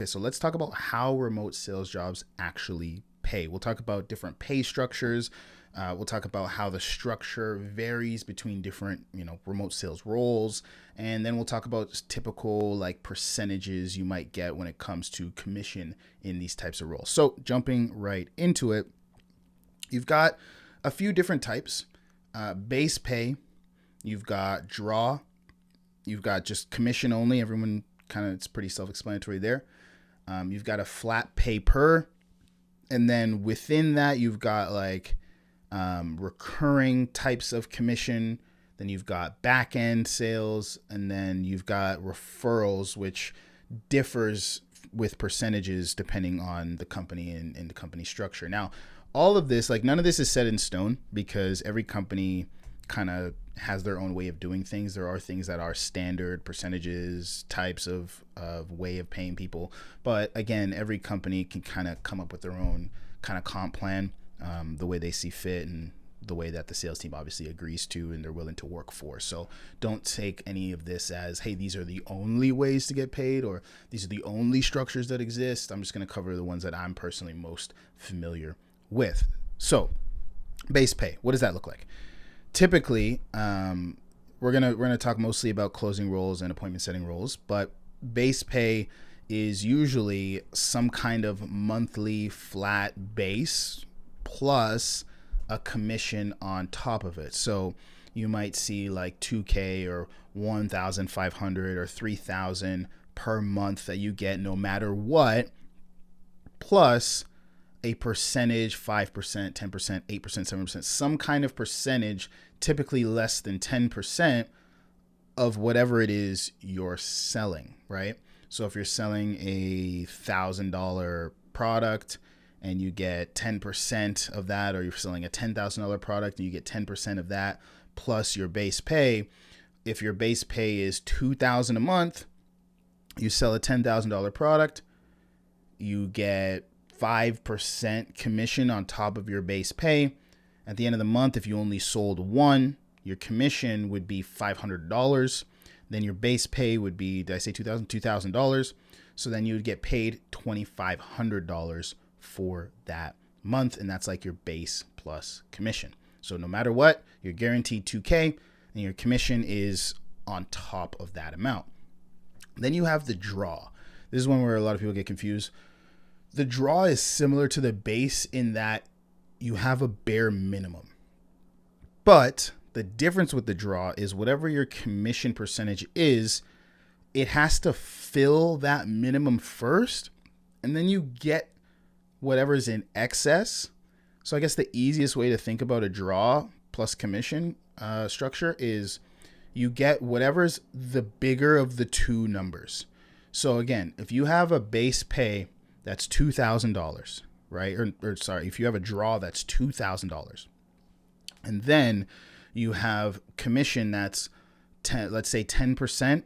Okay, so let's talk about how remote sales jobs actually pay. We'll talk about different pay structures. We'll talk about how the structure varies between different, remote sales roles, and then we'll talk about typical like percentages you might get when it comes to commission in these types of roles. So jumping right into it, you've got a few different types: base pay, you've got draw, you've got just commission only. Everyone kind of, it's pretty self-explanatory there. You've got a flat pay per, and then within that you've got like recurring types of commission. Then you've got back end sales, and then you've got referrals, which differs with percentages depending on the company and the company structure. Now, all of this, like none of this is set in stone because every company kind of has their own way of doing things. There are things that are standard percentages, types of way of paying people. But again, every company can kind of come up with their own kind of comp plan, the way they see fit and the way that the sales team obviously agrees to and they're willing to work for. So don't take any of this as, hey, these are the only ways to get paid or these are the only structures that exist. I'm just going to cover the ones that I'm personally most familiar with. So base pay, what does that look like? Typically, we're gonna talk mostly about closing roles and appointment setting roles, but base pay is usually some kind of monthly flat base plus a commission on top of it. So you might see like 2K or 1,500 or 3,000 per month that you get no matter what, plus a percentage, 5%, 10%, 8%, 7%, some kind of percentage, typically less than 10% of whatever it is you're selling, right? So if you're selling a $1,000 product and you get 10% of that, or you're selling a $10,000 product and you get 10% of that plus your base pay, if your base pay is $2,000 a month, you sell a $10,000 product, you get 5% commission on top of your base pay. At the end of the month, if you only sold one, your commission would be $500. Then your base pay would be, did I say $2,000? $2,000. So then you would get paid $2,500 for that month. And that's like your base plus commission. So no matter what, you're guaranteed 2K and your commission is on top of that amount. Then you have the draw. This is one where a lot of people get confused. The draw is similar to the base in that you have a bare minimum. But the difference with the draw is whatever your commission percentage is, it has to fill that minimum first, and then you get whatever's in excess. So I guess the easiest way to think about a draw plus commission structure is you get whatever's the bigger of the two numbers. So again, if you have a base pay that's $2,000, right? Or sorry, if you have a draw that's $2,000, and then you have commission that's let's say 10%, and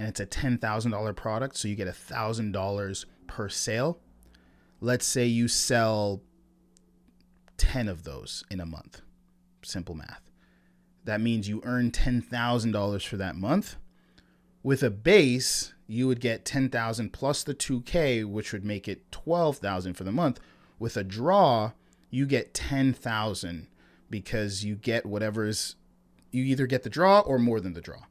it's a $10,000 product, so you get $1,000 per sale. Let's say you sell 10 of those in a month. Simple math. That means you earn $10,000 for that month. With a base, you would get 10,000 plus the 2K, which would make it 12,000 for the month. With a draw, you get 10,000 because you get you either get the draw or more than the draw.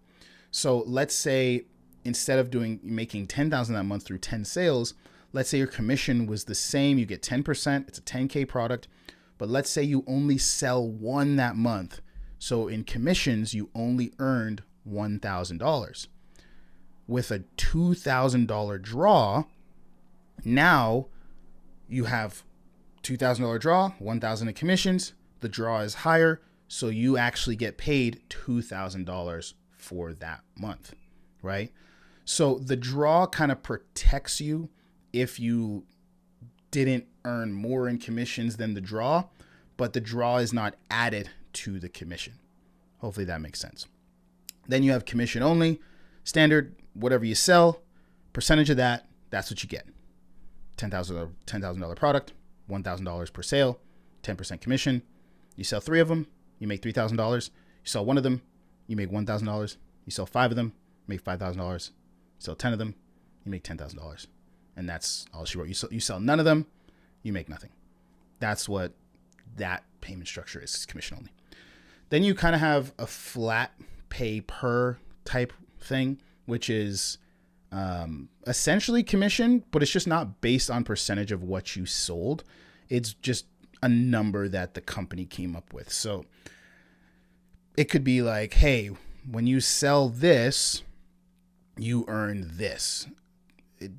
So let's say instead of making 10,000 that month through 10 sales, let's say your commission was the same. You get 10%. It's a 10K product, but let's say you only sell one that month. So in commissions, you only earned $1,000. With a $2,000 draw, now you have $2,000 draw, $1,000 in commissions. The draw is higher, so you actually get paid $2,000 for that month, right? So the draw kind of protects you if you didn't earn more in commissions than the draw, but the draw is not added to the commission. Hopefully that makes sense. Then you have commission only, standard, whatever you sell, percentage of that, that's what you get. $10,000 product, $1,000 per sale, 10% commission. You sell 3 of them, you make $3,000. You sell 1 of them, you make $1,000. You sell 5 of them, you make $5,000. You sell 10 of them, you make $10,000. and that's all she wrote. You sell none of them, you make nothing. That's what that payment structure is. It's commission only. Then you kind of have a flat pay per type thing, which is essentially commission, but it's just not based on percentage of what you sold. It's just a number that the company came up with. So it could be like, hey, when you sell this, you earn this.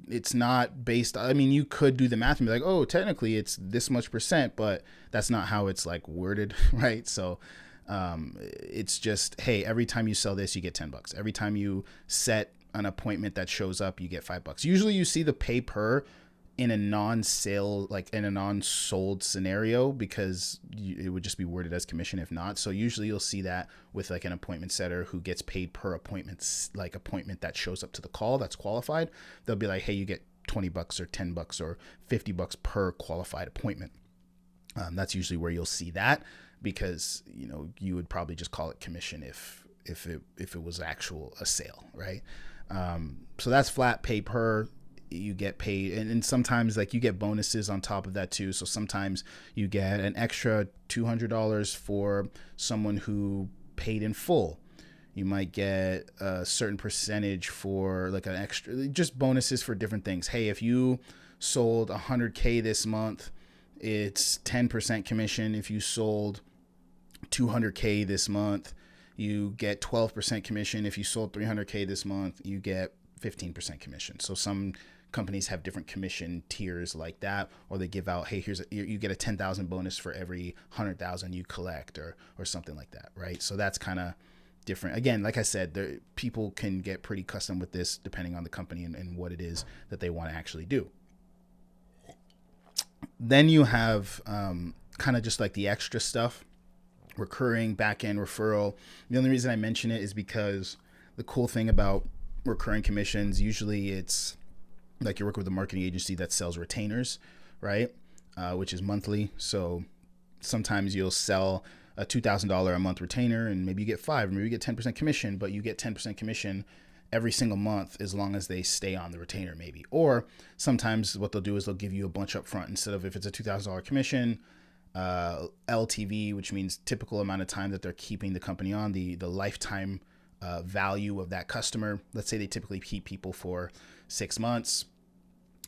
It's not based, I mean, you could do the math and be like, oh, technically it's this much percent, but that's not how it's like worded, right? So it's just, hey, every time you sell this, you get $10. Every time you set an appointment that shows up, you get $5. Usually you see the pay per in a non-sale, like in a non-sold scenario, because it would just be worded as commission if not. So usually you'll see that with like an appointment setter who gets paid per appointment, like appointment that shows up to the call that's qualified. They'll be like, hey, you get $20 or $10 or $50 per qualified appointment. That's usually where you'll see that, because you would probably just call it commission if it was a sale, right? So that's flat pay per. You get paid, and sometimes like you get bonuses on top of that too. So sometimes you get an extra $200 for someone who paid in full. You might get a certain percentage for like an extra, just bonuses for different things. Hey, if you sold 100K this month, it's 10% commission. If you sold 200K this month, you get 12% commission. If you sold 300K this month, you get 15% commission. So some companies have different commission tiers like that, or they give out, hey, you get a 10,000 bonus for every 100,000 you collect, or something like that, right? So that's kind of different. Again, like I said, people can get pretty custom with this depending on the company and what it is that they want to actually do. Then you have kind of just like the extra stuff, recurring, back-end referral. The only reason I mention it is because the cool thing about recurring commissions, usually it's like you work with a marketing agency that sells retainers, right? Which is monthly. So sometimes you'll sell a $2,000 a month retainer and maybe you get 5, or maybe you get 10% commission, but you get 10% commission every single month as long as they stay on the retainer maybe. Or sometimes what they'll do is they'll give you a bunch up front. Instead of, if it's a $2,000 commission, LTV, which means typical amount of time that they're keeping the company on, the lifetime value of that customer. Let's say they typically keep people for 6 months.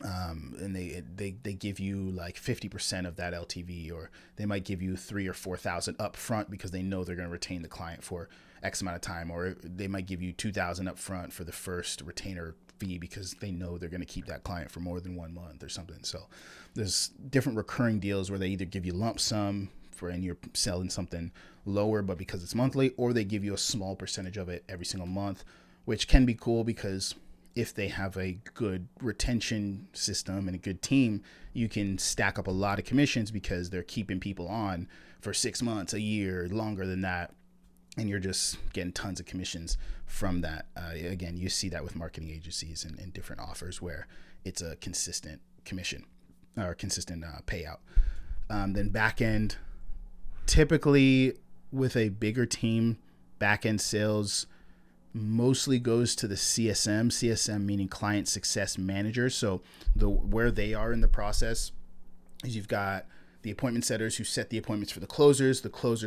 And they give you like 50% of that LTV, or they might give you 3,000 or 4,000 up front because they know they're going to retain the client for X amount of time, or they might give you 2,000 up front for the first retainer fee because they know they're going to keep that client for more than 1 month or something. So there's different recurring deals where they either give you lump sum and you're selling something lower, but because it's monthly, or they give you a small percentage of it every single month, which can be cool because if they have a good retention system and a good team, you can stack up a lot of commissions because they're keeping people on for 6 months, a year, longer than that. And you're just getting tons of commissions from that. Again, you see that with marketing agencies and different offers where it's a consistent commission or consistent payout. Then back end, typically with a bigger team, back end sales mostly goes to the CSM meaning client success manager. So where they are in the process is you've got the appointment setters who set the appointments for the closers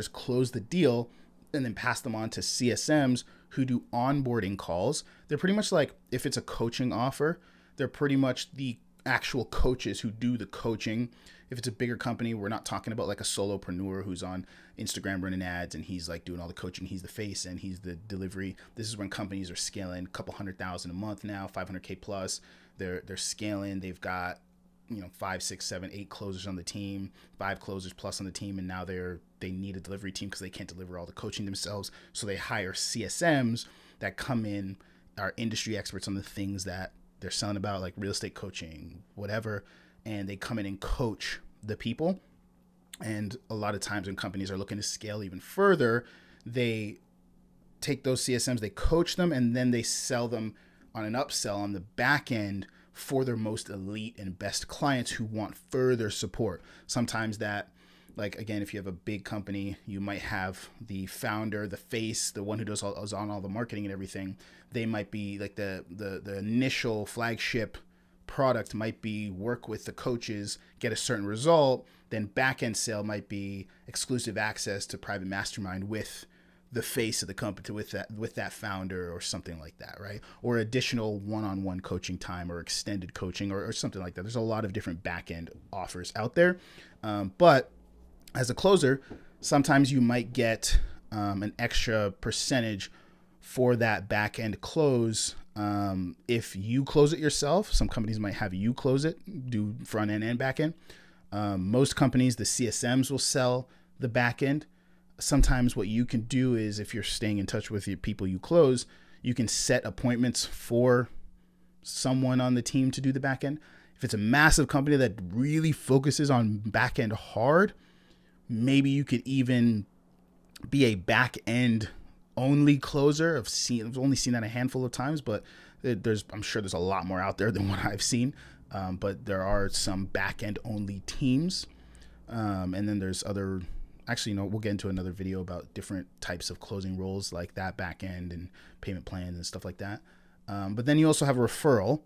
close the deal and then pass them on to CSMs who do onboarding calls. They're pretty much like, if it's a coaching offer, they're pretty much the actual coaches who do the coaching. If it's a bigger company, we're not talking about like a solopreneur who's on Instagram running ads and he's like doing all the coaching. He's the face and he's the delivery. This is when companies are scaling a couple 100,000 a month now, 500K plus. They're scaling. They've got 5, 6, 7, 8 closers on the team, 5 closers plus on the team, and now they need a delivery team because they can't deliver all the coaching themselves. So they hire CSMs that come in, are industry experts on the things that they're selling about, like real estate coaching, whatever, and they come in and coach the people. And a lot of times when companies are looking to scale even further, they take those CSMs, they coach them, and then they sell them on an upsell on the back end for their most elite and best clients who want further support. Sometimes that, like, again, if you have a big company, you might have the founder, the face, the one who does on all the marketing and everything. They might be like the initial flagship product might be work with the coaches, get a certain result. Then back end sale might be exclusive access to private mastermind with the face of the company, with that founder or something like that, right? Or additional one-on-one coaching time or extended coaching or something like that. There's a lot of different back end offers out there, but as a closer, sometimes you might get an extra percentage for that back end close. If you close it yourself, some companies might have you close it, do front end and back end. Most companies, the CSMs will sell the back end. Sometimes what you can do is, if you're staying in touch with your people you close, you can set appointments for someone on the team to do the back end. If it's a massive company that really focuses on back end hard, maybe you could even be a back end only closer. I've only seen that a handful of times, but I'm sure there's a lot more out there than what I've seen. But there are some back end only teams. And then there's other, actually, we'll get into another video about different types of closing roles like that, back end and payment plans and stuff like that. But then you also have a referral,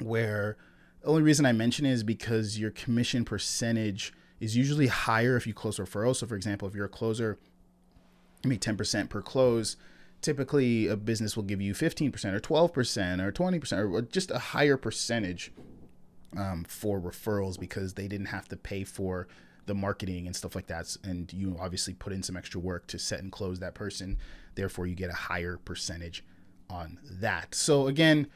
where the only reason I mention it is because your commission percentage is usually higher if you close referrals. So for example, if you're a closer, you make 10% per close. Typically a business will give you 15% or 12% or 20% or just a higher percentage for referrals, because they didn't have to pay for the marketing and stuff like that. And you obviously put in some extra work to set and close that person. Therefore you get a higher percentage on that. So again,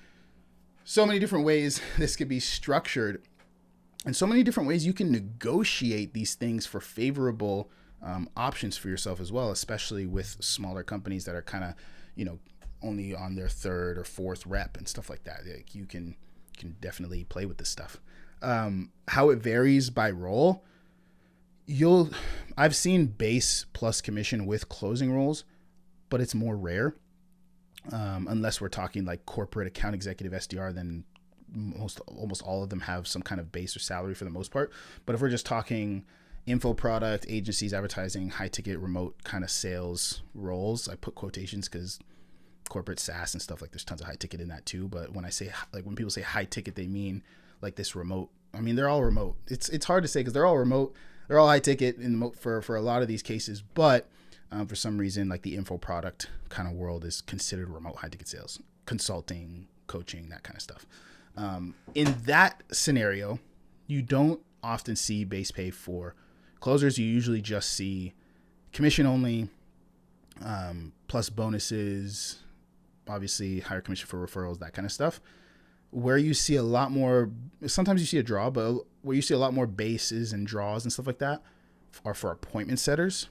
so many different ways this could be structured, and so many different ways you can negotiate these things for favorable options for yourself as well, especially with smaller companies that are kind of, only on their third or fourth rep and stuff like that. Like, you can definitely play with this stuff. How it varies by role. I've seen base plus commission with closing roles, but it's more rare. Unless we're talking like corporate account executive SDR, then almost all of them have some kind of base or salary for the most part. But if we're just talking info product, agencies, advertising, high ticket, remote kind of sales roles, I put quotations because corporate SaaS and stuff, like, there's tons of high ticket in that too. But when people say high ticket, they mean like this remote. I mean, they're all remote. It's hard to say because they're all remote. They're all high ticket for a lot of these cases, but for some reason, like the info product kind of world is considered remote high ticket sales, consulting, coaching, that kind of stuff. In that scenario, you don't often see base pay for closers. You usually just see commission only, plus bonuses, obviously higher commission for referrals, that kind of stuff. Where you see a lot more, sometimes you see a draw, but where you see a lot more bases and draws and stuff like that are for appointment setters.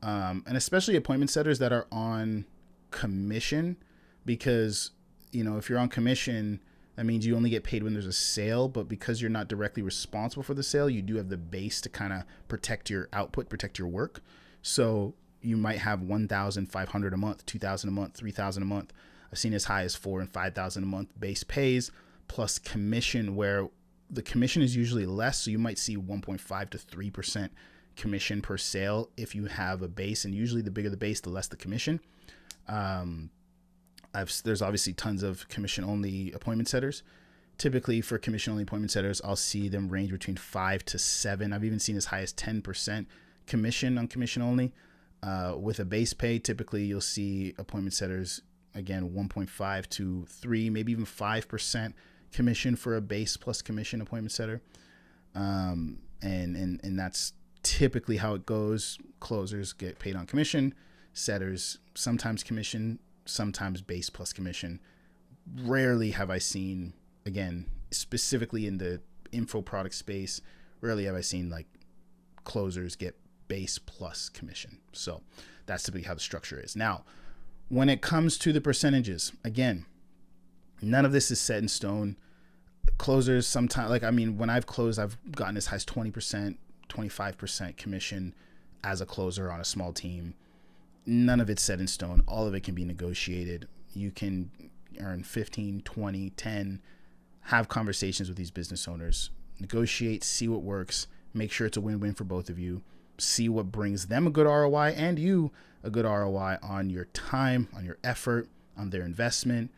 And especially appointment setters that are on commission, because, if you're on commission, that means you only get paid when there's a sale, but because you're not directly responsible for the sale, you do have the base to kind of protect your output, protect your work. So you might have $1,500 a month, $2,000 a month, $3,000 a month. I've seen as high as $4,000 and $5,000 a month base pays plus commission, where the commission is usually less. So you might see 1.5 to 3% commission per sale if you have a base, and usually the bigger the base, the less the commission. There's obviously tons of commission only appointment setters. Typically for commission only appointment setters, I'll see them range between 5 to 7. I've even seen as high as 10% commission on commission only. With a base pay, typically you'll see appointment setters, again, 1.5 to 3, maybe even 5% commission for a base plus commission appointment setter. And that's typically how it goes. Closers get paid on commission, setters sometimes commission, sometimes base plus commission. Rarely have I seen, again, specifically in the info product space, rarely have I seen like closers get base plus commission. So that's typically how the structure is. Now, when it comes to the percentages, again, none of this is set in stone. Closers sometimes, when I've closed, I've gotten as high as 20%, 25% commission as a closer on a small team. None of it's set in stone. All of it can be negotiated. You can earn 15, 20, 10, have conversations with these business owners, negotiate, see what works, make sure it's a win-win for both of you, see what brings them a good ROI and you a good ROI on your time, on your effort, on their investment,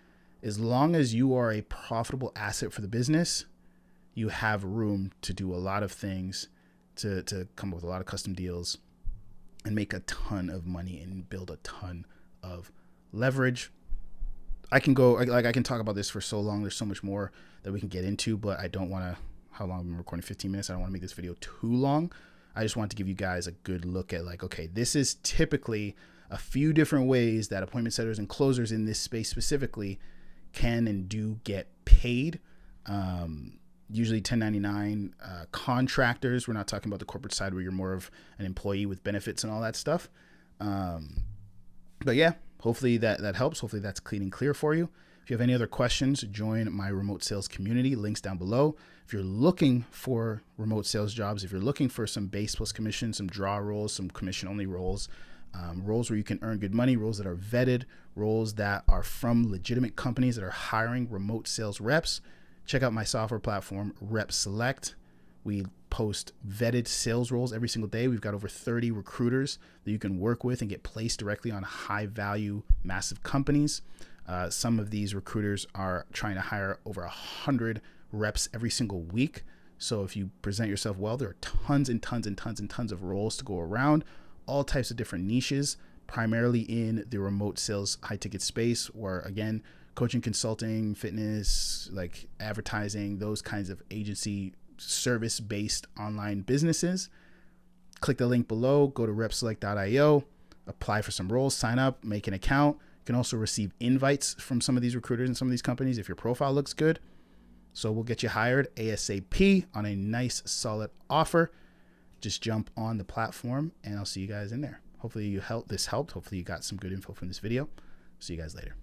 As long as you are a profitable asset for the business, you have room to do a lot of things, to come up with a lot of custom deals and make a ton of money and build a ton of leverage. I can talk about this for so long. There's so much more that we can get into, but I don't want to, how long I'm recording, 15 minutes. I don't want to make this video too long. I just want to give you guys a good look at like, okay, this is typically a few different ways that appointment setters and closers in this space specifically can and do get paid. Usually 1099 contractors. We're not talking about the corporate side where you're more of an employee with benefits and all that stuff. But yeah, hopefully that helps. Hopefully that's clean and clear for you. If you have any other questions, join my remote sales community. Links down below. If you're looking for remote sales jobs, if you're looking for some base plus commission, some draw roles, some commission only roles, roles where you can earn good money, roles that are vetted, roles that are from legitimate companies that are hiring remote sales reps, check out my software platform, Rep Select. We post vetted sales roles every single day. We've got over 30 recruiters that you can work with and get placed directly on high value, massive companies. Some of these recruiters are trying to hire over 100 reps every single week. So if you present yourself well, there are tons and tons and tons and tons of roles to go around, all types of different niches, primarily in the remote sales high ticket space, where again, coaching, consulting, fitness, like advertising, those kinds of agency service based online businesses. Click the link below, go to repselect.io, apply for some roles, sign up, make an account. You can also receive invites from some of these recruiters and some of these companies if your profile looks good. So we'll get you hired ASAP on a nice solid offer. Just jump on the platform and I'll see you guys in there. Hopefully this helped. Hopefully you got some good info from this video. See you guys later.